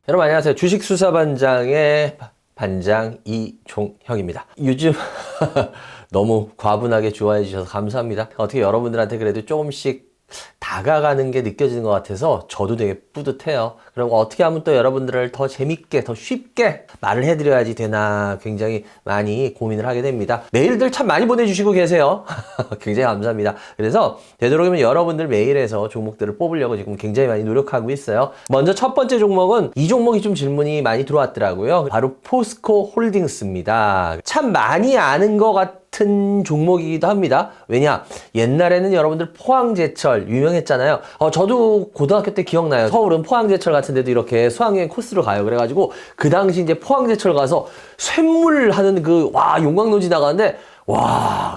여러분 안녕하세요. 주식수사반장의 반장 이종형입니다. 요즘 너무 과분하게 좋아해 주셔서 감사합니다. 어떻게 여러분들한테 그래도 조금씩 다가가는 게 느껴지는 것 같아서 저도 되게 뿌듯해요. 그리고 어떻게 하면 또 여러분들을 더 재밌게, 더 쉽게 말을 해드려야지 되나 굉장히 많이 고민을 하게 됩니다. 메일들 참 많이 보내주시고 계세요. 굉장히 감사합니다. 그래서 되도록이면 여러분들 메일에서 종목들을 뽑으려고 지금 굉장히 많이 노력하고 있어요. 먼저 첫 번째 종목은 이 종목이 좀 질문이 많이 들어왔더라고요. 바로 포스코 홀딩스입니다. 참 많이 아는 것 같은 종목이기도 합니다. 왜냐? 옛날에는 여러분들 포항제철 유명했잖아요. 저도 고등학교 때 기억나요. 서울은 포항제철 같은 데도 이렇게 수학여행 코스로 가요. 그래가지고 그 당시 이제 포항제철 가서 쇳물하는 용광로 지나가는데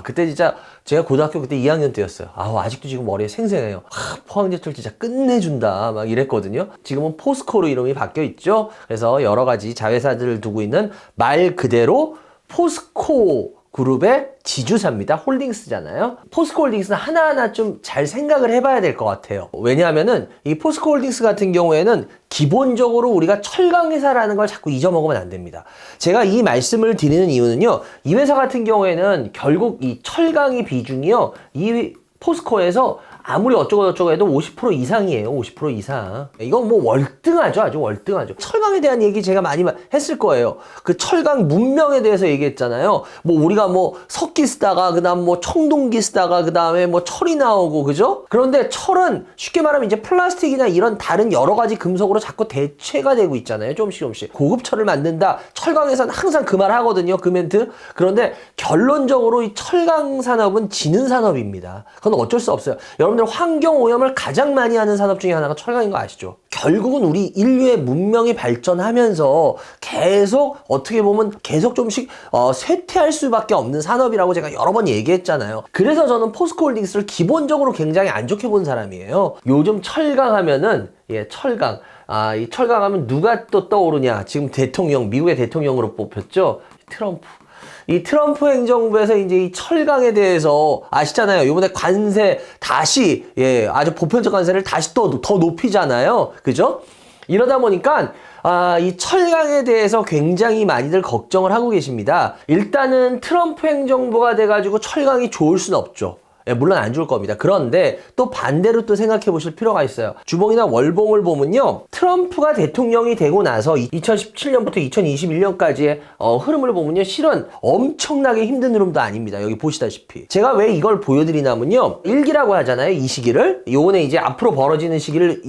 그때 진짜 제가 고등학교 그때 2학년 때였어요. 아직도 지금 머리에 생생해요. 포항제철 진짜 끝내준다 막 이랬거든요. 지금은 포스코로 이름이 바뀌어 있죠. 그래서 여러 가지 자회사들을 두고 있는 말 그대로 포스코 그룹의 지주사입니다. 홀딩스잖아요. 포스코 홀딩스는 하나하나 좀 잘 생각을 해봐야 될 것 같아요. 왜냐하면은 이 포스코 홀딩스 같은 경우에는 기본적으로 우리가 철강 회사라는 걸 자꾸 잊어먹으면 안 됩니다. 제가 이 말씀을 드리는 이유는요. 이 회사 같은 경우에는 결국 이 철강의 비중이요. 이 포스코에서 아무리 어쩌고 해도 50% 이상이에요. 50% 이상. 이건 뭐 월등하죠. 아주 월등하죠. 철강에 대한 얘기 제가 많이 했을 거예요. 그 철강 문명에 대해서 얘기했잖아요. 우리가 석기 쓰다가 그다음 청동기 쓰다가 그다음에 철이 나오고 그죠? 그런데 철은 쉽게 말하면 이제 플라스틱이나 이런 다른 여러 가지 금속으로 자꾸 대체가 되고 있잖아요. 조금씩. 고급 철을 만든다. 철강에서는 항상 그 말 하거든요. 그 멘트. 그런데 결론적으로 이 철강 산업은 지는 산업입니다. 그건 어쩔 수 없어요. 여러분들 환경 오염을 가장 많이 하는 산업 중에 하나가 철강인 거 아시죠? 결국은 우리 인류의 문명이 발전하면서 계속 어떻게 보면 계속 좀씩 쇠퇴할 수밖에 없는 산업이라고 제가 여러 번 얘기했잖아요. 그래서 저는 포스코 홀딩스를 기본적으로 굉장히 안 좋게 본 사람이에요. 요즘 철강 하면은 철강. 이 철강 하면 누가 또 떠오르냐? 지금 미국의 대통령으로 뽑혔죠? 트럼프. 이 트럼프 행정부에서 이제 이 철강에 대해서 아시잖아요. 이번에 관세 다시, 아주 보편적 관세를 다시 더 높이잖아요. 그죠? 이러다 보니까, 이 철강에 대해서 굉장히 많이들 걱정을 하고 계십니다. 일단은 트럼프 행정부가 돼가지고 철강이 좋을 순 없죠. 물론 안 좋을 겁니다. 그런데 또 반대로 또 생각해 보실 필요가 있어요. 주봉이나 월봉을 보면요. 트럼프가 대통령이 되고 나서 2017년부터 2021년까지의 흐름을 보면요. 실은 엄청나게 힘든 흐름도 아닙니다. 여기 보시다시피. 제가 왜 이걸 보여드리냐면요. 일기라고 하잖아요. 이 시기를. 요번에 이제 앞으로 벌어지는 시기를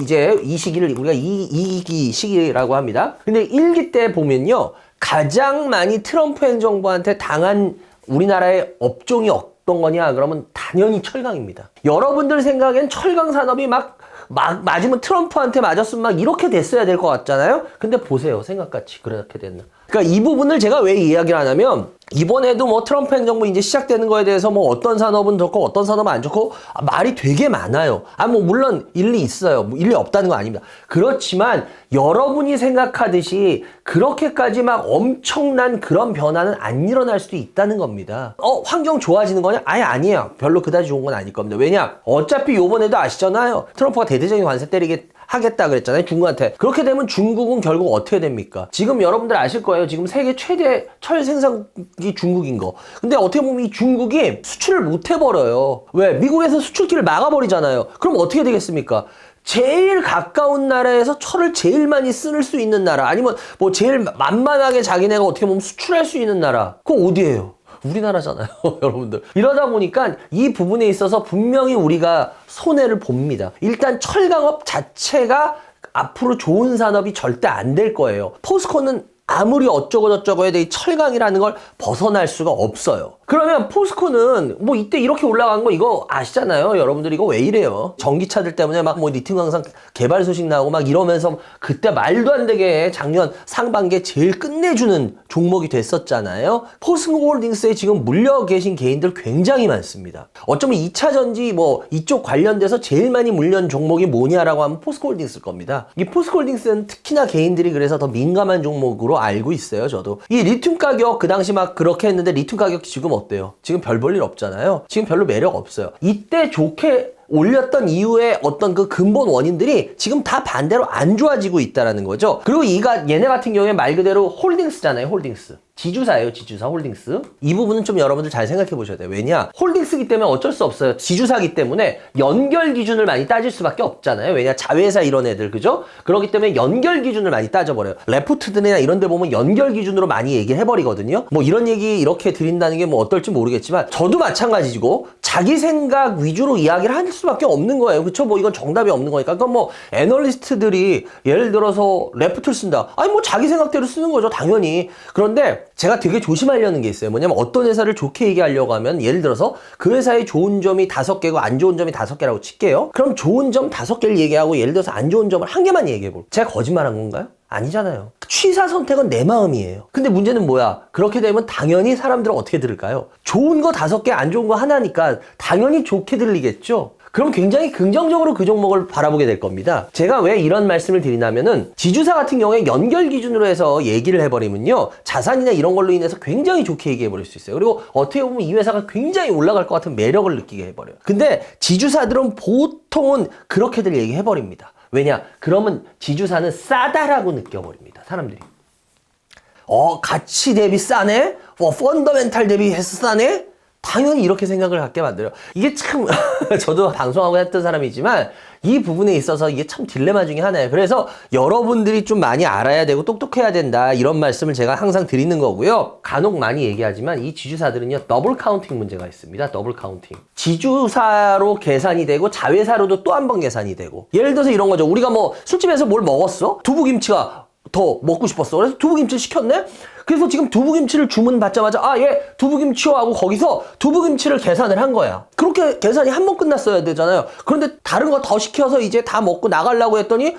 이 시기를 우리가 이기 시기라고 합니다. 근데 일기 때 보면요. 가장 많이 트럼프 행정부한테 당한 우리나라의 업종이 어떤 거냐 그러면 당연히 철강입니다. 여러분들 생각엔 철강 산업이 맞으면 트럼프한테 맞았으면 이렇게 됐어야 될 것 같잖아요. 근데 보세요. 생각같이 그렇게 됐나. 그러니까 이 부분을 제가 왜 이야기를 하냐면 이번에도 트럼프 행정부 이제 시작되는 거에 대해서 어떤 산업은 좋고 어떤 산업은 안 좋고 말이 되게 많아요. 물론 일리 있어요. 일리 없다는 건 아닙니다. 그렇지만 여러분이 생각하듯이 그렇게까지 엄청난 그런 변화는 안 일어날 수도 있다는 겁니다. 환경 좋아지는 거냐? 아예 아니에요. 별로 그다지 좋은 건 아닐 겁니다. 왜냐? 어차피 요번에도 아시잖아요. 트럼프가 대대적인 관세 때리게 하겠다 그랬잖아요. 중국한테. 그렇게 되면 중국은 결국 어떻게 됩니까? 지금 여러분들 아실 거예요. 지금 세계 최대 철 생산기 중국인 거. 근데 어떻게 보면 이 중국이 수출을 못 해버려요. 왜? 미국에서 수출기를 막아버리잖아요. 그럼 어떻게 되겠습니까? 제일 가까운 나라에서 철을 제일 많이 쓸 수 있는 나라 아니면 제일 만만하게 자기네가 어떻게 보면 수출할 수 있는 나라 그거 어디예요? 우리나라잖아요. 여러분들. 이러다 보니까 이 부분에 있어서 분명히 우리가 손해를 봅니다. 일단 철강업 자체가 앞으로 좋은 산업이 절대 안 될 거예요. 포스코는 아무리 어쩌고 해도 이 철강이라는 걸 벗어날 수가 없어요. 그러면 포스코는 이때 이렇게 올라간 거 이거 아시잖아요. 여러분들 이거 왜 이래요? 전기차들 때문에 리튬 강산 개발 소식 나오고 이러면서 그때 말도 안 되게 작년 상반기에 제일 끝내주는 종목이 됐었잖아요. 포스코 홀딩스에 지금 물려 계신 개인들 굉장히 많습니다. 어쩌면 2차 전지 이쪽 관련돼서 제일 많이 물려는 종목이 뭐냐라고 하면 포스코 홀딩스일 겁니다. 이 포스코 홀딩스는 특히나 개인들이 그래서 더 민감한 종목으로 알고 있어요. 저도. 이 리튬 가격 그 당시 그렇게 했는데 리튬 가격 지금 어때요? 지금 별 볼 일 없잖아요. 지금 별로 매력 없어요. 이때 좋게 올렸던 이후에 어떤 그 근본 원인들이 지금 다 반대로 안 좋아지고 있다는 거죠. 그리고 얘네 같은 경우에 말 그대로 홀딩스잖아요. 홀딩스. 지주사예요. 지주사 홀딩스. 이 부분은 좀 여러분들 잘 생각해 보셔야 돼요. 왜냐? 홀딩스기 때문에 어쩔 수 없어요. 지주사기 때문에 연결 기준을 많이 따질 수밖에 없잖아요. 왜냐? 자회사 이런 애들, 그죠? 그렇기 때문에 연결 기준을 많이 따져버려요. 레포트들이나 이런 데 보면 연결 기준으로 많이 얘기를 해버리거든요. 뭐 이런 얘기 이렇게 드린다는 게 뭐 어떨지 모르겠지만 저도 마찬가지고 자기 생각 위주로 이야기를 할 수밖에 없는 거예요. 그쵸? 뭐 이건 정답이 없는 거니까. 그러니까 뭐 애널리스트들이 예를 들어서 레포트를 쓴다. 아니 뭐 자기 생각대로 쓰는 거죠. 당연히. 그런데 제가 되게 조심하려는 게 있어요. 뭐냐면 어떤 회사를 좋게 얘기하려고 하면 예를 들어서 그 회사의 좋은 점이 5개고 안 좋은 점이 5개라고 칠게요. 그럼 좋은 점 5개를 얘기하고 예를 들어서 안 좋은 점을 1개만 얘기해 볼게요. 제가 거짓말한 건가요? 아니잖아요. 취사 선택은 내 마음이에요. 근데 문제는 뭐야? 그렇게 되면 당연히 사람들은 어떻게 들을까요? 좋은 거 5개, 안 좋은 거 하나니까 당연히 좋게 들리겠죠? 그럼 굉장히 긍정적으로 그 종목을 바라보게 될 겁니다. 제가 왜 이런 말씀을 드리냐면은 지주사 같은 경우에 연결 기준으로 해서 얘기를 해버리면요. 자산이나 이런 걸로 인해서 굉장히 좋게 얘기해버릴 수 있어요. 그리고 어떻게 보면 이 회사가 굉장히 올라갈 것 같은 매력을 느끼게 해버려요. 근데 지주사들은 보통은 그렇게들 얘기해버립니다. 왜냐? 그러면 지주사는 싸다라고 느껴버립니다. 사람들이. 가치 대비 싸네? 펀더멘탈 대비 해서 싸네? 당연히 이렇게 생각을 갖게 만들어요. 이게 참 저도 방송하고 했던 사람이지만 이 부분에 있어서 이게 참 딜레마 중에 하나예요. 그래서 여러분들이 좀 많이 알아야 되고 똑똑해야 된다 이런 말씀을 제가 항상 드리는 거고요. 간혹 많이 얘기하지만 이 지주사들은요 더블 카운팅 문제가 있습니다. 더블 카운팅. 지주사로 계산이 되고 자회사로도 또 한 번 계산이 되고 예를 들어서 이런 거죠. 우리가 뭐 술집에서 뭘 먹었어? 두부김치가 더 먹고 싶었어. 그래서 두부김치 시켰네? 그래서 지금 두부김치를 주문 받자마자 예 두부김치요 하고 거기서 두부김치를 계산을 한 거야. 그렇게 계산이 한 번 끝났어야 되잖아요. 그런데 다른 거 더 시켜서 이제 다 먹고 나가려고 했더니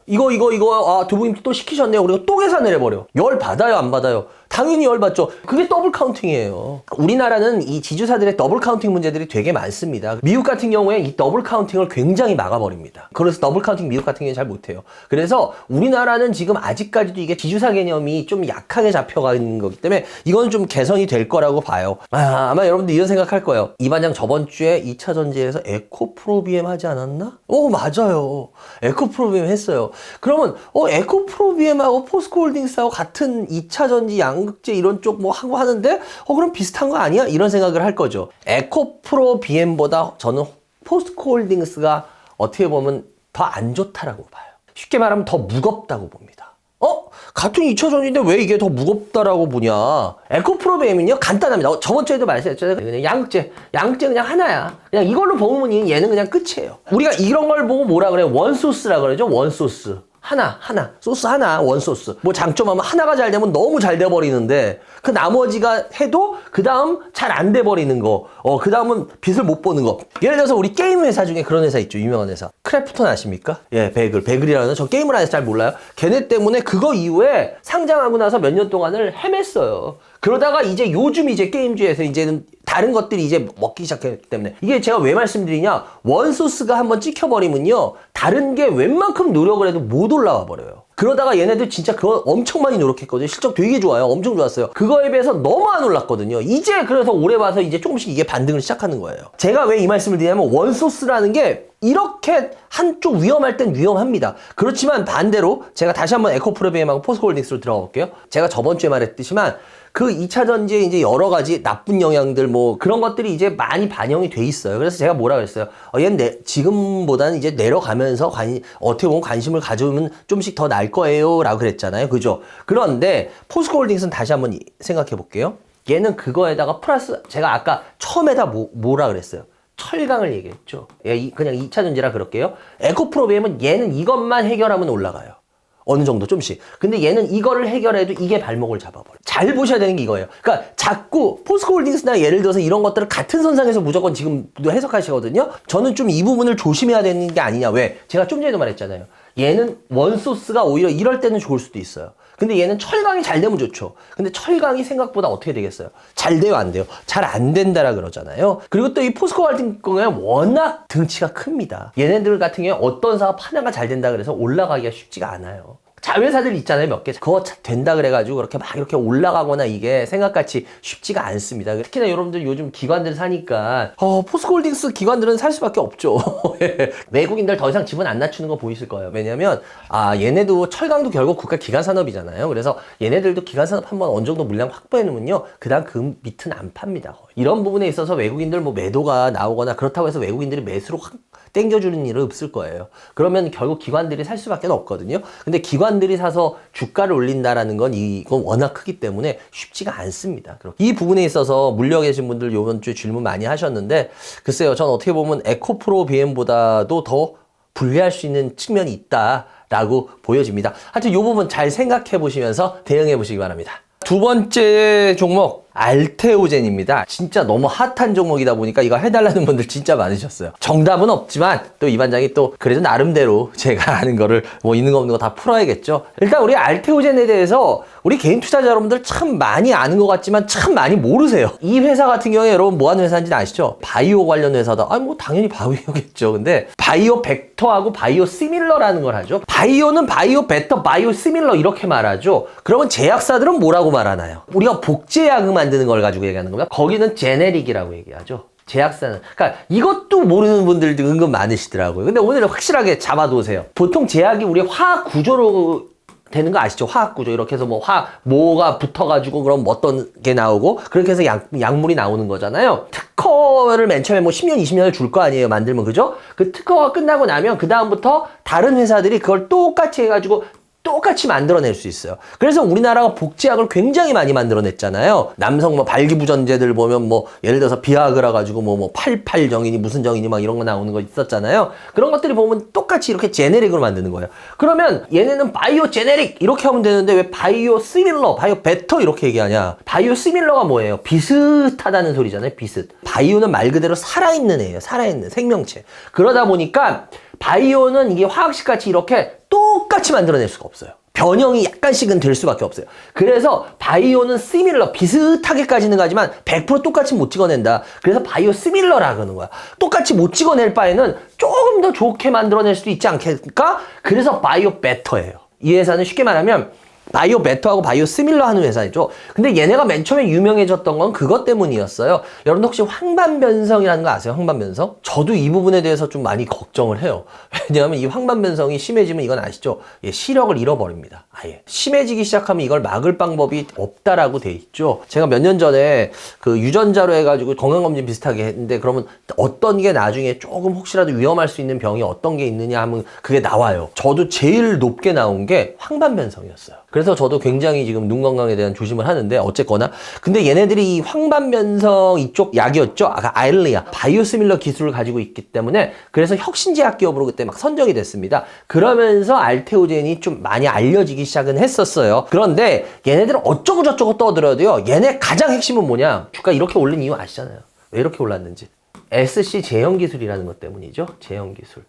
이거 두부김치 또 시키셨네요. 그리고 또 계산을 해버려. 열 받아요 안 받아요? 당연히 열 받죠. 그게 더블 카운팅이에요. 우리나라는 이 지주사들의 더블 카운팅 문제들이 되게 많습니다. 미국 같은 경우에 이 더블 카운팅을 굉장히 막아버립니다. 그래서 더블 카운팅 미국 같은 경우에 잘 못해요. 그래서 우리나라는 지금 아직까지도 이게 지주사 개념이 좀 약하게 잡혀가 있는 거기 때문에 이건 좀 개선이 될 거라고 봐요. 아마 여러분들 이런 생각할 거예요. 이 반장 저번 주에 2차 전지에서 에코프로비엠 하지 않았나? 맞아요. 에코프로비엠 했어요. 그러면 에코프로비엠하고 포스코홀딩스하고 같은 2차 전지 양극재 이런 쪽 뭐 하고 하는데 그럼 비슷한 거 아니야? 이런 생각을 할 거죠. 에코프로비엠보다 저는 포스코홀딩스가 어떻게 보면 더 안 좋다라고 봐요. 쉽게 말하면 더 무겁다고 봅니다. 같은 2차 전지인데 왜 이게 더 무겁다라고 보냐? 에코프로비엠은요 간단합니다. 저번 주에도 말씀했잖아요. 그냥 양극재 그냥 하나야. 그냥 이걸로 보면 얘는 그냥 끝이에요. 우리가 이런 걸 보고 뭐라 그래요? 원소스라 그러죠. 원소스. 하나, 소스 하나, 원소스. 뭐 장점하면 하나가 잘 되면 너무 잘 돼버리는데, 그 나머지가 해도, 그 다음 잘 안 돼버리는 거, 그 다음은 빛을 못 보는 거. 예를 들어서 우리 게임 회사 중에 그런 회사 있죠, 유명한 회사. 크래프톤 아십니까? 예, 베글이라는, 저 게임을 안 해서 잘 몰라요. 걔네 때문에 그거 이후에 상장하고 나서 몇 년 동안을 헤맸어요. 그러다가 이제 요즘 이제 게임주에서 이제는 다른 것들이 이제 먹기 시작했기 때문에 이게 제가 왜 말씀드리냐 원소스가 한번 찍혀버리면요 다른 게 웬만큼 노력을 해도 못 올라와 버려요. 그러다가 얘네들 진짜 그거 엄청 많이 노력했거든요. 실적 되게 좋아요. 엄청 좋았어요. 그거에 비해서 너무 안 올랐거든요. 이제 그래서 올해 와서 이제 조금씩 이게 반등을 시작하는 거예요. 제가 왜 이 말씀을 드리냐면 원소스라는 게 이렇게 한쪽 위험할 땐 위험합니다. 그렇지만 반대로 제가 다시 한번 에코프로비엠하고 포스코홀딩스로 들어가 볼게요. 제가 저번 주에 말했듯이만 그 2차 전지에 이제 여러 가지 나쁜 영향들 뭐 그런 것들이 이제 많이 반영이 돼 있어요. 그래서 제가 뭐라 그랬어요? 얘는 지금보다는 이제 내려가면서 어떻게 보면 관심을 가져오면 좀씩 더 나을 거예요. 라고 그랬잖아요. 그죠? 그런데 포스코홀딩스는 다시 한번 생각해 볼게요. 얘는 그거에다가 플러스 제가 아까 처음에다 뭐라 그랬어요? 철강을 얘기했죠. 그냥 2차 전지라 그럴게요. 에코프로비엠은 얘는 이것만 해결하면 올라가요. 어느 정도 좀씩. 근데 얘는 이거를 해결해도 이게 발목을 잡아버려. 잘 보셔야 되는 게 이거예요. 그러니까 자꾸 포스코홀딩스나 예를 들어서 이런 것들을 같은 선상에서 무조건 지금도 해석하시거든요. 저는 좀 이 부분을 조심해야 되는 게 아니냐. 왜? 제가 좀 전에도 말했잖아요. 얘는 원소스가 오히려 이럴 때는 좋을 수도 있어요. 근데 얘는 철강이 잘 되면 좋죠. 근데 철강이 생각보다 어떻게 되겠어요? 잘 돼요, 안 돼요? 잘 안 된다라 그러잖아요. 그리고 또 이 포스코 같은 경우에 워낙 등치가 큽니다. 얘네들 같은 경우에 어떤 사업 하나가 잘 된다 그래서 올라가기가 쉽지가 않아요. 자회사들 있잖아요, 몇 개. 그거 된다 그래가지고 그렇게 막 이렇게 올라가거나 이게 생각같이 쉽지가 않습니다. 특히나 여러분들 요즘 기관들 사니까 포스코홀딩스 기관들은 살 수밖에 없죠. 외국인들 더 이상 집은 안 낮추는 거 보이실 거예요. 왜냐면 얘네도 철강도 결국 국가 기관 산업이잖아요. 그래서 얘네들도 기관 산업 한번 어느 정도 물량 확보해 놓으면요, 그다음 그 밑은 안 팝니다. 이런 부분에 있어서 외국인들 뭐 매도가 나오거나 그렇다고 해서 외국인들이 매수로 확 땡겨주는 일은 없을 거예요. 그러면 결국 기관들이 살 수밖에 없거든요. 근데 기관들이 사서 주가를 올린다라는 건 이건 워낙 크기 때문에 쉽지가 않습니다. 이 부분에 있어서 물려 계신 분들 이번 주에 질문 많이 하셨는데, 글쎄요, 전 어떻게 보면 에코프로 BM보다도 더 불리할 수 있는 측면이 있다라고 보여집니다. 하여튼 이 부분 잘 생각해 보시면서 대응해 보시기 바랍니다. 두 번째 종목, 알테오젠입니다. 진짜 너무 핫한 종목이다 보니까 이거 해달라는 분들 진짜 많으셨어요. 정답은 없지만 또 이 반장이 또 그래도 나름대로 제가 아는 거를 뭐 있는 거 없는 거 다 풀어야겠죠. 일단 우리 알테오젠에 대해서 우리 개인 투자자 여러분들 참 많이 아는 것 같지만 참 많이 모르세요. 이 회사 같은 경우에 여러분 뭐 하는 회사인지 아시죠? 바이오 관련 회사다. 뭐 당연히 바이오겠죠. 근데 바이오 벡터하고 바이오 시밀러라는 걸 하죠. 바이오는 바이오 벡터, 바이오 시밀러 이렇게 말하죠. 그러면 제약사들은 뭐라고 말하나요? 우리가 복제약을 만드는 걸 가지고 얘기하는 겁니다. 거기는 제네릭이라고 얘기하죠. 제약사는. 그러니까 이것도 모르는 분들도 은근 많으시더라고요. 근데 오늘은 확실하게 잡아두세요. 보통 제약이 우리 화학 구조로 되는 거 아시죠? 화학 구조. 이렇게 해서 뭐가 붙어가지고 그럼 어떤 게 나오고, 그렇게 해서 약물이 나오는 거잖아요. 특허를 맨 처음에 10년, 20년을 줄 거 아니에요, 만들면. 그죠? 그 특허가 끝나고 나면 그다음부터 다른 회사들이 그걸 똑같이 해가지고 똑같이 만들어낼 수 있어요. 그래서 우리나라가 복제약을 굉장히 많이 만들어냈잖아요. 남성 발기부전제들 보면 예를 들어서 비아그라 가지고 88정이니 무슨 정이니 막 이런 거 나오는 거 있었잖아요. 그런 것들이 보면 똑같이 이렇게 제네릭으로 만드는 거예요. 그러면 얘네는 바이오 제네릭 이렇게 하면 되는데 왜 바이오 시밀러, 바이오 베터 이렇게 얘기하냐? 바이오 시밀러가 뭐예요? 비슷하다는 소리잖아요. 비슷. 바이오는 말 그대로 살아있는 애예요. 살아있는 생명체. 그러다 보니까 바이오는 이게 화학식 같이 이렇게 똑같이 만들어낼 수가 없어요. 변형이 약간씩은 될 수밖에 없어요. 그래서 바이오는 시밀러, 비슷하게까지는 가지만 100% 똑같이 못 찍어낸다. 그래서 바이오 시밀러라 그러는 거야. 똑같이 못 찍어낼 바에는 조금 더 좋게 만들어낼 수도 있지 않겠까? 그래서 바이오 베터예요. 이 회사는 쉽게 말하면 바이오 베터하고 바이오 시밀러 하는 회사이죠. 근데 얘네가 맨 처음에 유명해졌던 건 그것 때문이었어요. 여러분 혹시 황반변성이라는 거 아세요? 황반변성? 저도 이 부분에 대해서 좀 많이 걱정을 해요. 왜냐하면 이 황반변성이 심해지면 이건 아시죠? 시력을 잃어버립니다. 아예. 심해지기 시작하면 이걸 막을 방법이 없다라고 돼 있죠. 제가 몇 년 전에 그 유전자로 해가지고 건강검진 비슷하게 했는데, 그러면 어떤 게 나중에 조금 혹시라도 위험할 수 있는 병이 어떤 게 있느냐 하면 그게 나와요. 저도 제일 높게 나온 게 황반변성이었어요. 그래서 저도 굉장히 지금 눈 건강에 대한 조심을 하는데, 어쨌거나 근데 얘네들이 이 황반변성 이쪽 약이었죠. 아일리아 바이오시밀러 기술을 가지고 있기 때문에 그래서 혁신제약 기업으로 그때 막 선정이 됐습니다. 그러면서 알테오젠이 좀 많이 알려지기 시작은 했었어요. 그런데 얘네들은 어쩌고 저쩌고 떠들어도요, 얘네 가장 핵심은 뭐냐? 주가 이렇게 오른 이유 아시잖아요. 왜 이렇게 올랐는지. SC 제형 기술이라는 것 때문이죠. 제형 기술.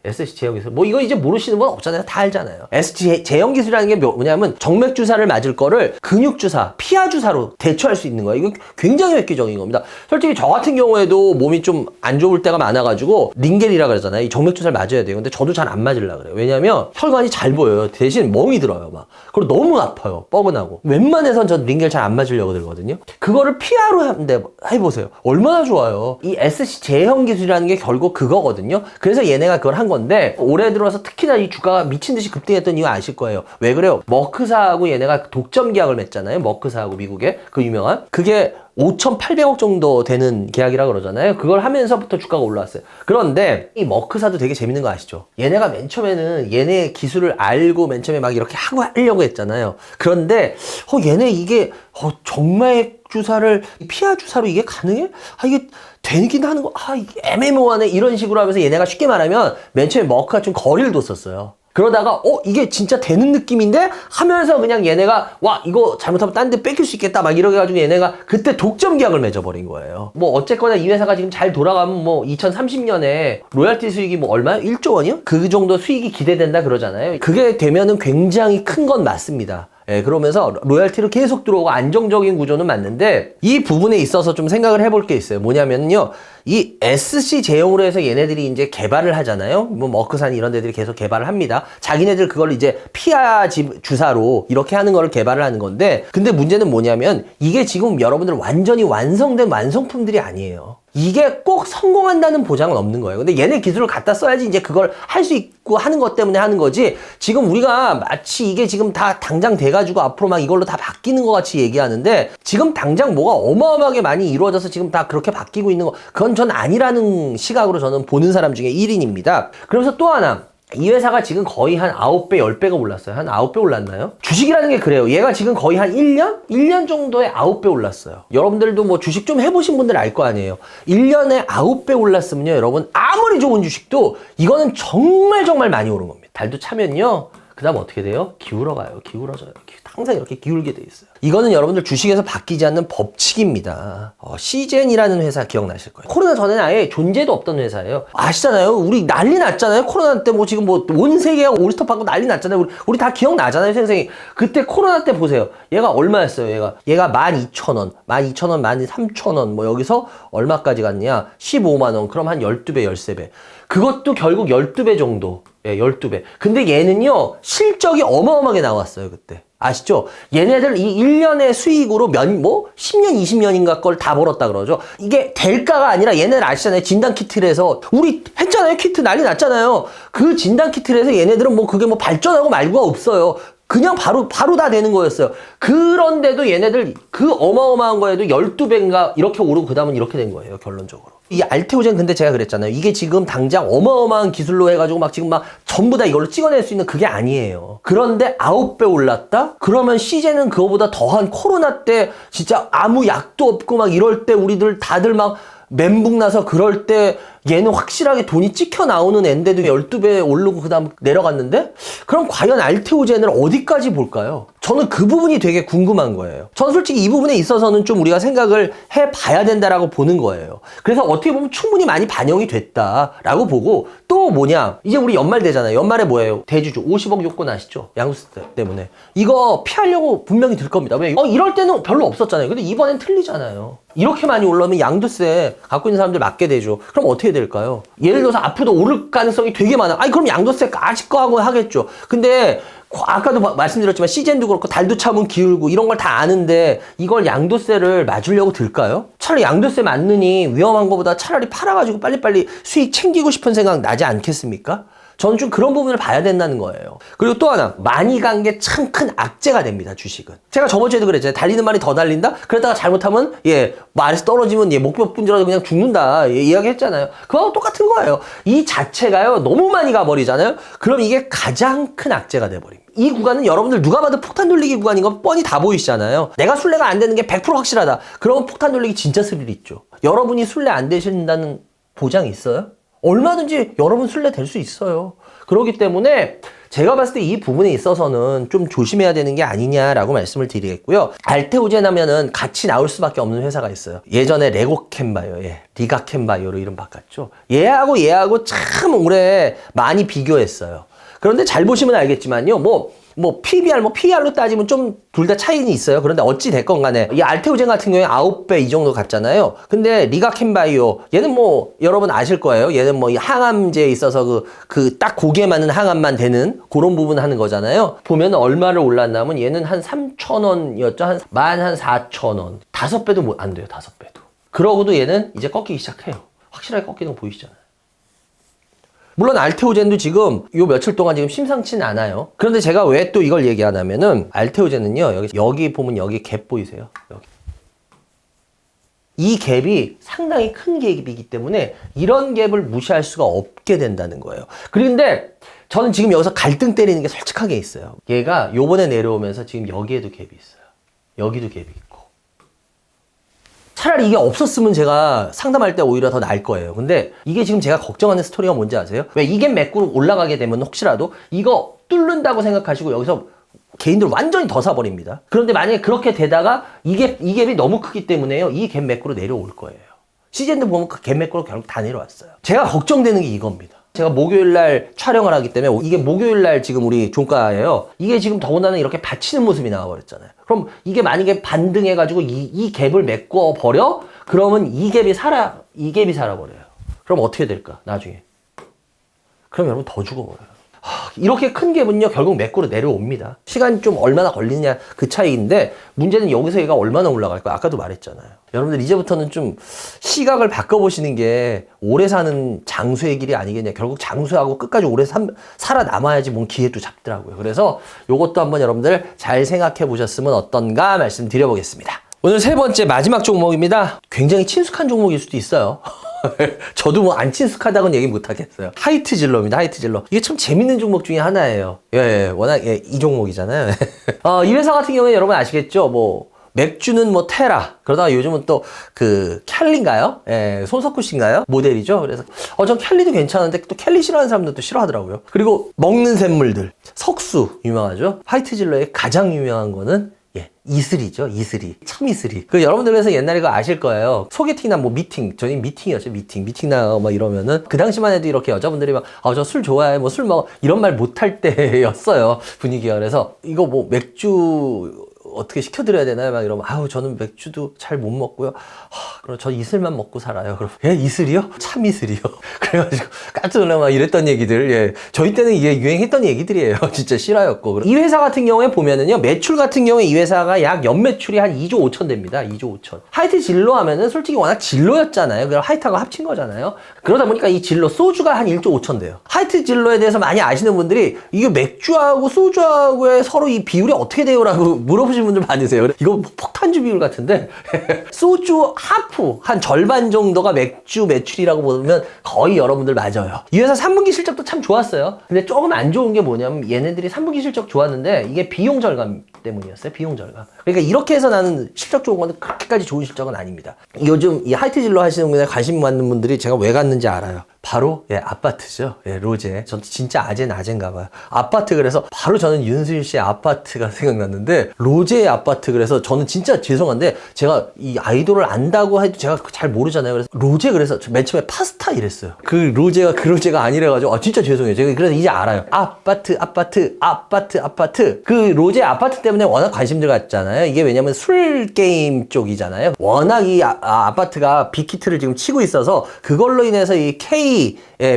SC 제형 기술. 이거 이제 모르시는 분 없잖아요. 다 알잖아요. SC 제형 기술이라는 게 뭐냐면 정맥 주사를 맞을 거를 근육 주사, 피하 주사로 대처할 수 있는 거예요. 이거 굉장히 획기적인 겁니다. 솔직히 저 같은 경우에도 몸이 좀 안 좋을 때가 많아가지고 링겔이라 그러잖아요. 이 정맥 주사를 맞아야 돼요. 근데 저도 잘 안 맞으려고 그래요. 왜냐면 혈관이 잘 보여요. 대신 멍이 들어요. 그리고 너무 아파요. 뻐근하고. 웬만해선 전 링겔 잘 안 맞으려고 들거든요. 그거를 피하로 하는데 해보세요. 얼마나 좋아요. 이 SC 제형 기술이라는 게 결국 그거거든요. 그래서 얘네가 그걸 한 건데, 올해 들어서 특히나 이 주가가 미친 듯이 급등했던 이유 아실 거예요. 왜 그래요? 머크사하고 얘네가 독점 계약을 맺잖아요. 머크사하고 미국의 그 유명한. 그게 5,800억 정도 되는 계약이라 그러잖아요. 그걸 하면서부터 주가가 올라왔어요. 그런데 이 머크사도 되게 재밌는 거 아시죠? 얘네가 맨 처음에는 얘네 기술을 알고 맨 처음에 막 이렇게 하려고 했잖아요. 그런데 얘네 이게 정맥 주사를 피하 주사로 이게 가능해? 이게 되긴 하는 거, 이게 애매모호하네. 이런 식으로 하면서 얘네가 쉽게 말하면 맨 처음에 머크가 좀 거리를 뒀었어요. 그러다가 이게 진짜 되는 느낌인데 하면서 그냥 얘네가 이거 잘못하면 딴 데 뺏길 수 있겠다 막 이렇게 해가지고 얘네가 그때 독점 계약을 맺어버린 거예요. 어쨌거나 이 회사가 지금 잘 돌아가면 2030년에 로열티 수익이 얼마요? 1조 원이요? 그 정도 수익이 기대된다 그러잖아요. 그게 되면은 굉장히 큰 건 맞습니다. 예, 그러면서 로열티로 계속 들어오고 안정적인 구조는 맞는데 이 부분에 있어서 좀 생각을 해볼 게 있어요. 뭐냐면요. 이 SC 제형으로 해서 얘네들이 이제 개발을 하잖아요. 뭐 머크산 이런 데들이 계속 개발을 합니다. 자기네들 그걸 이제 피하 주사로 이렇게 하는 거를 개발을 하는 건데 근데 문제는 뭐냐면 이게 지금 여러분들 완전히 완성된 완성품들이 아니에요. 이게 꼭 성공한다는 보장은 없는 거예요. 근데 얘네 기술을 갖다 써야지 이제 그걸 할 수 있고 하는 것 때문에 하는 거지. 지금 우리가 마치 이게 지금 다 당장 돼가지고 앞으로 막 이걸로 다 바뀌는 것 같이 얘기하는데 지금 당장 뭐가 어마어마하게 많이 이루어져서 지금 다 그렇게 바뀌고 있는 거 그건 전 아니라는 시각으로 저는 보는 사람 중에 1인입니다. 그러면서 또 하나 이 회사가 지금 거의 한 9배, 10배가 올랐어요. 한 9배 올랐나요? 주식이라는 게 그래요. 얘가 지금 거의 한 1년? 1년 정도에 9배 올랐어요. 여러분들도 뭐 주식 좀 해보신 분들 알 거 아니에요. 1년에 9배 올랐으면요, 여러분, 아무리 좋은 주식도 이거는 정말 정말 많이 오른 겁니다. 달도 차면요, 그 다음 어떻게 돼요? 기울어가요. 기울어져요. 항상 이렇게 기울게 돼 있어요. 이거는 여러분들 주식에서 바뀌지 않는 법칙입니다. 시젠이라는 회사 기억나실 거예요. 코로나 전에는 아예 존재도 없던 회사예요. 아시잖아요. 우리 난리 났잖아요. 코로나 때 뭐 지금 뭐 온 세계가 올스톱 받고 난리 났잖아요. 우리 다 기억나잖아요, 선생님. 그때 코로나 때 보세요. 얘가 얼마였어요, 얘가 12,000원, 12,000원, 13,000원, 뭐 여기서 얼마까지 갔냐? 15만원. 그럼 한 12배, 13배. 그것도 결국 12배 정도. 예, 12배. 근데 얘는요, 실적이 어마어마하게 나왔어요, 그때. 아시죠? 얘네들 이 1년의 수익으로 10년, 20년인가 걸 다 벌었다 그러죠. 이게 대가가 아니라 얘네들 아시잖아요. 진단 키트를 해서 우리 했잖아요. 키트 난리 났잖아요. 그 진단 키트를 해서 얘네들은 뭐 그게 뭐 발전하고 말고가 없어요. 그냥 바로 다 되는 거였어요. 그런데도 얘네들 그 어마어마한 거에도 12배인가 이렇게 오르고 그 다음은 이렇게 된 거예요, 결론적으로. 이 알테오젠 근데 제가 그랬잖아요. 이게 지금 당장 어마어마한 기술로 해가지고 막 지금 막 전부 다 이걸로 찍어낼 수 있는 그게 아니에요. 그런데 9배 올랐다? 그러면 시젠은 그거보다 더한 코로나 때 진짜 아무 약도 없고 막 이럴 때 우리들 다들 막 멘붕 나서 그럴 때 얘는 확실하게 돈이 찍혀 나오는 앤데도 12배 오르고 그 다음 내려갔는데? 그럼 과연 알테오젠을 어디까지 볼까요? 저는 그 부분이 되게 궁금한 거예요. 저는 솔직히 이 부분에 있어서는 좀 우리가 생각을 해봐야 된다라고 보는 거예요. 그래서 어떻게 보면 충분히 많이 반영이 됐다라고 보고 또 뭐냐? 이제 우리 연말 되잖아요. 연말에 뭐예요? 대주주 50억 요건 아시죠? 양도세 때문에. 이거 피하려고 분명히 들 겁니다. 왜? 이럴 때는 별로 없었잖아요. 근데 이번엔 틀리잖아요. 이렇게 많이 올라오면 양도세 갖고 있는 사람들 맞게 되죠. 그럼 어떻게 될까요? 예를 들어서 앞으로도 오를 가능성이 되게 많아. 아니 그럼 양도세까지 거하고 하겠죠. 근데 아까도 말씀드렸지만 시젠도 그렇고 달도 차면 기울고 이런 걸 다 아는데 이걸 양도세를 맞으려고 들까요? 차라리 양도세 맞느니 위험한 것보다 차라리 팔아가지고 빨리빨리 수익 챙기고 싶은 생각 나지 않겠습니까? 저는 좀 그런 부분을 봐야 된다는 거예요. 그리고 또 하나, 많이 간 게 참 큰 악재가 됩니다, 주식은. 제가 저번 주에도 그랬잖아요. 달리는 말이 더 달린다? 그러다가 잘못하면, 말에서 떨어지면, 목뼈 분질러서 그냥 죽는다. 이야기 했잖아요. 그거하고 똑같은 거예요. 이 자체가요, 너무 많이 가버리잖아요? 그럼 이게 가장 큰 악재가 돼버립니다. 이 구간은 여러분들 누가 봐도 폭탄 돌리기 구간인 건 뻔히 다 보이시잖아요. 내가 순례가 안 되는 게 100% 확실하다. 그러면 폭탄 돌리기 진짜 스릴 있죠. 여러분이 순례 안 되신다는 보장이 있어요? 얼마든지 여러분 순례 될 수 있어요. 그렇기 때문에 제가 봤을 때 이 부분에 있어서는 좀 조심해야 되는 게 아니냐라고 말씀을 드리겠고요. 알테오젠 하면은 같이 나올 수밖에 없는 회사가 있어요. 예전에 레고캠바이오, 리가캠바이오로 이름 바꿨죠. 얘하고 참 오래 많이 비교했어요. 그런데 잘 보시면 알겠지만요. PBR, PER로 따지면 좀 둘 다 차이는 있어요. 그런데 어찌 됐건 간에 이 알테오젠 같은 경우에 9배 이 정도 갔잖아요. 근데 리가캠바이오 얘는 여러분 아실 거예요. 얘는 이 항암제에 있어서 그 딱 고기에 맞는 항암만 되는 그런 부분 하는 거잖아요. 보면 얼마를 올랐냐면 얘는 한 3,000원이었죠. 한 14,000원. 5배도 안 돼요. 5배도. 그러고도 얘는 이제 꺾이기 시작해요. 확실하게 꺾이는 거 보이시잖아요. 물론 알테오젠도 지금 요 며칠 동안 지금 심상치는 않아요. 그런데 제가 왜 또 이걸 얘기하냐면은 알테오젠은요. 여기 보면 여기 갭 보이세요? 여기. 이 갭이 상당히 큰 갭이기 때문에 이런 갭을 무시할 수가 없게 된다는 거예요. 그런데 저는 지금 여기서 갈등 때리는 게 솔직하게 있어요. 얘가 요번에 내려오면서 지금 여기에도 갭이 있어요. 여기도 갭이 있고. 차라리 이게 없었으면 제가 상담할 때 오히려 더 나을 거예요. 근데 이게 지금 제가 걱정하는 스토리가 뭔지 아세요? 왜 이게 매꾸로 올라가게 되면 혹시라도 이거 뚫는다고 생각하시고 여기서 개인들 완전히 더 사버립니다. 그런데 만약에 그렇게 되다가 이 갭이 너무 크기 때문에요. 이 갭 매꾸로 내려올 거예요. 시즌도 보면 그 갭 매꾸로 결국 다 내려왔어요. 제가 걱정되는 게 이겁니다. 제가 목요일 날 촬영을 하기 때문에 이게 목요일 날 지금 우리 종가예요. 이게 지금 더군다나 이렇게 받치는 모습이 나와버렸잖아요. 그럼 이게 만약에 반등해가지고 이 갭을 메꿔 버려? 그러면 이 갭이 살아버려요. 그럼 어떻게 될까? 나중에. 그럼 여러분 더 죽어버려요. 이렇게 큰 갭은요 결국 매꾸로 내려옵니다. 시간이 좀 얼마나 걸리냐 그 차이인데 문제는 여기서 얘가 얼마나 올라갈까? 아까도 말했잖아요. 여러분들 이제부터는 좀 시각을 바꿔보시는 게 오래 사는 장수의 길이 아니겠냐. 결국 장수하고 끝까지 오래 살아남아야지 뭔 기회도 잡더라고요. 그래서 요것도 한번 여러분들 잘 생각해 보셨으면 어떤가 말씀드려보겠습니다. 오늘 세 번째 마지막 종목입니다. 굉장히 친숙한 종목일 수도 있어요. 저도 뭐 안 친숙하다고는 얘기 못 하겠어요. 하이트질러입니다. 하이트질러. 이게 참 재밌는 종목 중에 하나예요. 워낙 이 종목이잖아요. 이 회사 같은 경우에 여러분 아시겠죠? 뭐 맥주는 뭐 테라, 그러다가 요즘은 또 그 캘리인가요? 손석구 씨인가요? 모델이죠. 그래서 전 캘리도 괜찮은데 또 캘리 싫어하는 사람들도 싫어하더라고요. 그리고 먹는 샘물들, 석수 유명하죠. 화이트질러의 가장 유명한 거는 이슬이죠. 이슬이. 참 이슬이. 여러분들께서 옛날에 그거 아실 거예요. 소개팅이나 뭐 미팅. 저희 미팅이었죠. 미팅 나가고 막 이러면은 그 당시만 해도 이렇게 여자분들이 막 저 술 좋아해. 뭐 술 먹어. 이런 말 못 할 때였어요. 분위기가. 그래서 이거 뭐 맥주 어떻게 시켜드려야 되나요? 막 이러면 저는 맥주도 잘 못 먹고요. 그럼 저 이슬만 먹고 살아요. 그럼 이슬이요? 참 이슬이요. 그래가지고 깜짝 놀라고 막 이랬던 얘기들. 저희 때는 이게 유행했던 얘기들이에요. 진짜 실화였고. 이 회사 같은 경우에 보면은요, 매출 같은 경우에 이 회사가 약 연매출이 한 2조 5천 됩니다. 2조 5천. 하이트 진로 하면은 솔직히 워낙 진로였잖아요. 그럼 하이트하고 합친 거잖아요. 그러다 보니까 이 진로 소주가 한 1조 5천 돼요. 하이트 진로에 대해서 많이 아시는 분들이 이게 맥주하고 소주하고의 서로 이 비율이 어떻게 돼요라고 물어보시는 분들 많으세요. 이거 폭탄주 비율 같은데 소주 하프 한 절반 정도가 맥주 매출이라고 보면 거의 여러분들 맞아요. 이 회사 3분기 실적도 참 좋았어요. 근데 조금 안 좋은 게 뭐냐면 얘네들이 3분기 실적 좋았는데 이게 비용 절감 때문이었어요. 비용 절감. 그러니까 이렇게 해서 나는 실적 좋은 건데 그렇게까지 좋은 실적은 아닙니다. 요즘 이 하이트 진로 하시는 분에 관심 많은 분들이 제가 왜 갔는지 알아요. 바로 아파트죠. 로제. 전 진짜 아재인가 봐요. 아파트. 그래서 바로 저는 윤수일 씨의 아파트가 생각났는데 로제의 아파트. 그래서 저는 진짜 죄송한데 제가 이 아이돌을 안다고 해도 제가 잘 모르잖아요. 그래서 로제. 그래서 맨 처음에 파스타 이랬어요. 그 로제가 그 로제가 아니래가지고 진짜 죄송해요. 제가 그래서 이제 알아요. 아파트. 그 로제 아파트 때문에 워낙 관심들 갖잖아요. 이게 왜냐면 술 게임 쪽이잖아요. 워낙 이 아파트가 빅히트를 지금 치고 있어서 그걸로 인해서 이 K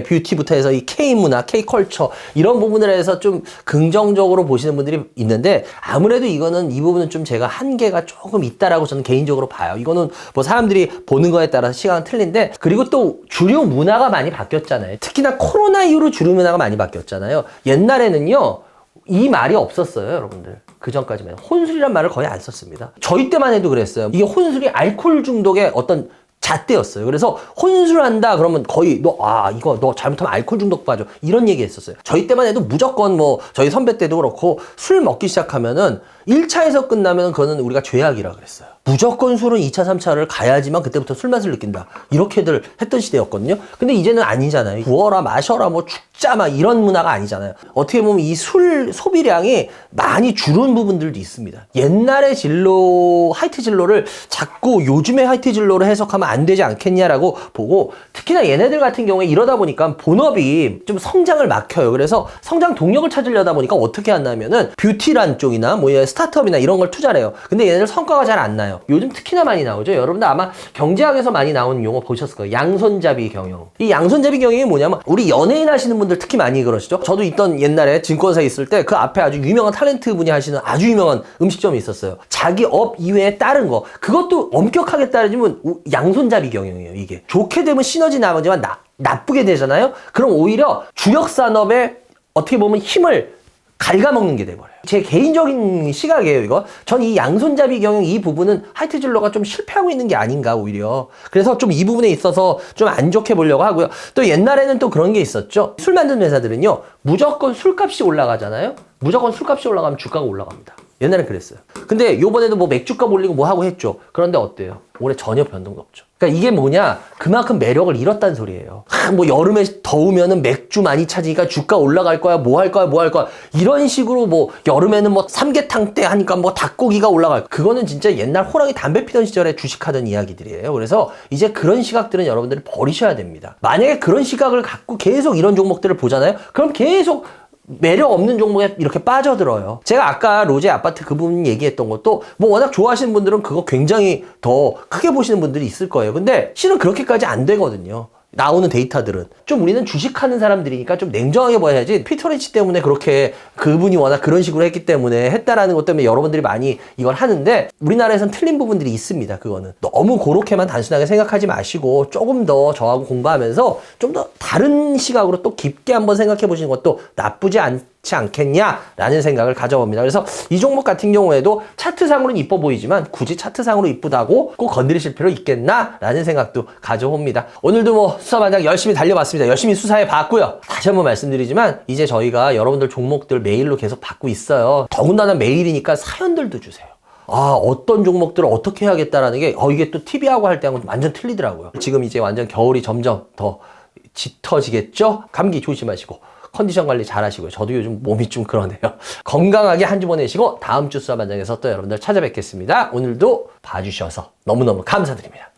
뷰티부터 해서 이 K 문화, K 컬처 이런 부분을 해서 좀 긍정적으로 보시는 분들이 있는데 아무래도 이 부분은 좀 제가 한계가 조금 있다라고 저는 개인적으로 봐요. 이거는 뭐 사람들이 보는 거에 따라서 시각은 틀린데, 그리고 또 주류 문화가 많이 바뀌었잖아요. 특히나 코로나 이후로 주류 문화가 많이 바뀌었잖아요. 옛날에는요 이 말이 없었어요, 여러분들. 그 전까지만 혼술이란 말을 거의 안 썼습니다. 저희 때만 해도 그랬어요. 이게 혼술이 알코올 중독의 어떤 잣대였어요. 그래서 혼술한다 그러면 거의 이거 너 잘못하면 알코올 중독 빠져 이런 얘기 했었어요. 저희 때만 해도 무조건 뭐 저희 선배 때도 그렇고 술 먹기 시작하면은 1차에서 끝나면 그거는 우리가 죄악이라 그랬어요. 무조건 술은 2차, 3차를 가야지만 그때부터 술 맛을 느낀다. 이렇게들 했던 시대였거든요. 근데 이제는 아니잖아요. 부어라, 마셔라, 뭐 죽자 막 이런 문화가 아니잖아요. 어떻게 보면 이 술 소비량이 많이 줄은 부분들도 있습니다. 옛날의 진로, 하이트 진로를 자꾸 요즘의 하이트 진로를 해석하면 안 되지 않겠냐라고 보고, 특히나 얘네들 같은 경우에 이러다 보니까 본업이 좀 성장을 막혀요. 그래서 성장 동력을 찾으려다 보니까 어떻게 한다면은 뷰티란 쪽이나 뭐 스타트업이나 이런 걸 투자를 해요. 근데 얘네들 성과가 잘 안 나요. 요즘 특히나 많이 나오죠. 여러분들 아마 경제학에서 많이 나오는 용어 보셨을 거예요. 양손잡이 경영. 이 양손잡이 경영이 뭐냐면 우리 연예인 하시는 분들 특히 많이 그러시죠. 저도 있던 옛날에 증권사에 있을 때 그 앞에 아주 유명한 탤런트 분이 하시는 아주 유명한 음식점이 있었어요. 자기 업 이외에 다른 거, 그것도 엄격하게 따르면 양손잡이 경영이에요. 이게 좋게 되면 시너지 나머지만 나쁘게 되잖아요. 그럼 오히려 주력 산업에 어떻게 보면 힘을 갉아먹는 게 돼버려요. 제 개인적인 시각이에요, 이거. 전 이 양손잡이 경영 이 부분은 하이트 진로가 좀 실패하고 있는 게 아닌가, 오히려. 그래서 좀 이 부분에 있어서 좀 안 좋게 보려고 하고요. 또 옛날에는 또 그런 게 있었죠. 술 만드는 회사들은요, 무조건 술값이 올라가잖아요. 무조건 술값이 올라가면 주가가 올라갑니다. 옛날엔 그랬어요. 근데 요번에도 뭐 맥주값 올리고 뭐 하고 했죠. 그런데 어때요? 올해 전혀 변동도 없죠. 그러니까 이게 뭐냐? 그만큼 매력을 잃었다는 소리예요. 뭐 여름에 더우면은 맥주 많이 찾으니까 주가 올라갈 거야, 뭐 할 거야, 뭐 할 거야. 이런 식으로 뭐 여름에는 뭐 삼계탕 때 하니까 뭐 닭고기가 올라갈 거야. 그거는 진짜 옛날 호랑이 담배 피던 시절에 주식하던 이야기들이에요. 그래서 이제 그런 시각들은 여러분들이 버리셔야 됩니다. 만약에 그런 시각을 갖고 계속 이런 종목들을 보잖아요? 그럼 계속 매력 없는 종목에 이렇게 빠져들어요. 제가 아까 로제 아파트 그분 얘기했던 것도 뭐 워낙 좋아하시는 분들은 그거 굉장히 더 크게 보시는 분들이 있을 거예요. 근데 실은 그렇게까지 안 되거든요. 나오는 데이터들은 좀 우리는 주식하는 사람들이니까 좀 냉정하게 봐야지. 피터 린치 때문에 그렇게 그분이 워낙 그런 식으로 했기 때문에 했다라는 것 때문에 여러분들이 많이 이걸 하는데 우리나라에선 틀린 부분들이 있습니다. 그거는 너무 그렇게만 단순하게 생각하지 마시고 조금 더 저하고 공부하면서 좀 더 다른 시각으로 또 깊게 한번 생각해 보시는 것도 나쁘지 않겠냐라는 생각을 가져봅니다. 그래서 이 종목 같은 경우에도 차트상으로는 이뻐 보이지만 굳이 차트상으로 이쁘다고 꼭 건드리실 필요 있겠나라는 생각도 가져봅니다. 오늘도 뭐 수사반장 열심히 달려봤습니다. 열심히 수사해 봤고요. 다시 한번 말씀드리지만 이제 저희가 여러분들 종목들 메일로 계속 받고 있어요. 더군다나 메일이니까 사연들도 주세요. 어떤 종목들을 어떻게 해야겠다라는 게 이게 또 TV하고 할 때하고 완전 틀리더라고요. 지금 이제 완전 겨울이 점점 더 짙어지겠죠? 감기 조심하시고 컨디션 관리 잘 하시고요. 저도 요즘 몸이 좀 그러네요. 건강하게 한 주 보내시고 다음 주 수사반장에서 또 여러분들 찾아뵙겠습니다. 오늘도 봐주셔서 너무너무 감사드립니다.